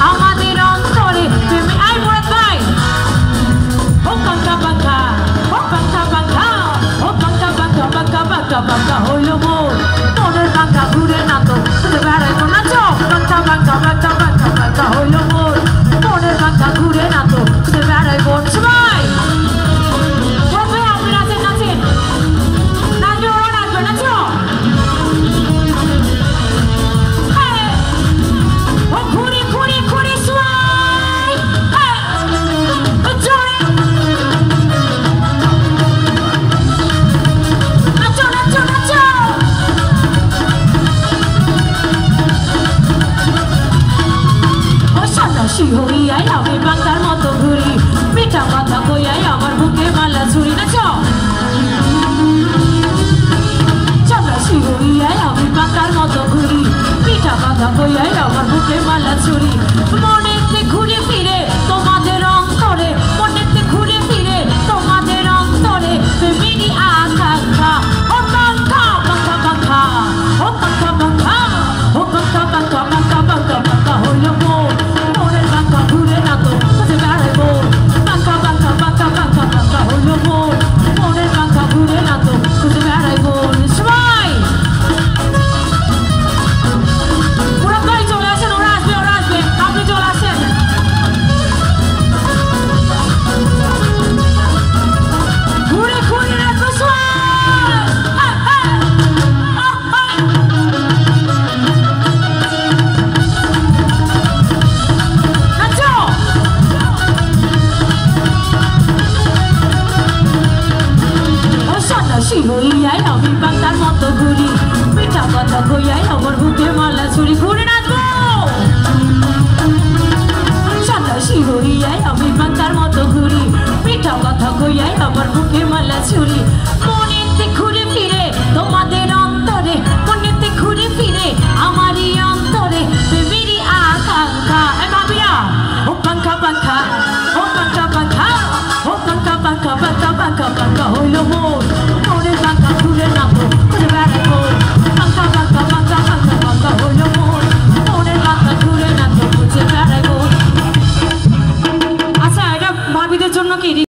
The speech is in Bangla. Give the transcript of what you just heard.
আমাদের অন্তরে প্রেমে আই মোরা তাই ও বাঁকা বাঁকা ও বাঁকা বাঁকা ও বাঁকা বাঁকা বাঁকা বাঁকা বাঁকা হইল মোর মনের বাঁকা ঘুরে না তো বেড়াইবো না চো বাঁকা বাঁকা বাঁকা বাঁকা বাঁকা হইল মোর মনের বাঁকা ঘুরে না তো বেড়াইবো সবাই বলবে আপনি নাচেন নাচেন নাচবে ওরা নাচবে নাচো ও ঘুরে ঘুরে ঘুরে সবাই জোরে নাচো নাচো নাচো ও সন্ন্যাসী হইয়াই আমি বাঁকার মতো ঘুরি মিঠা কথা কইয়াই আমার বুকে মালা ছুরি নাচো সন্ন্যাসী হইয়াই আমি বাঁকার মতো ঘুরি মিঠা কথা কইয়াই আমার বুকে মালা ছুরি মনেতে ঘুরে ফিরে তোমাদের অন্তরে মনেতে ঘুরে ফিরে তোমাদের অন্তরে প্রেমেরই আকাঙ্ক্ষা ও বাঁকা বাঁকা বাঁকা ও বাঁকা বাঁকা ও বাঁকা বাঁকা বাঁকা বাঁকা বাঁকা হইল মোর মনের বাঁকা ঘুরে না তো বেড়াইবো বাঁকা বাঁকা বাঁকা বাঁকা বাঁকা হইল মোর মনের বাঁকা ঘুরে না তো বেড়াইবো সবাই ওরা তাই চলে আসেন ওরা আসবে আপনি চলে আসেন ঘুরে ঘুরে রাখো সবাই নাচো ও সন্ন্যাসী হইয়াই আমি বাঁকার মতো ঘুরি মিঠা কথা কইয়াই আমার বুকে মালা ছুরি ঘুরে নাচবো সন্ন্যাসী হইয়াই আমি বাঁকার মতো ঘুরি মিঠা কথা কইয়াই আমার বুকে মালা ছুরি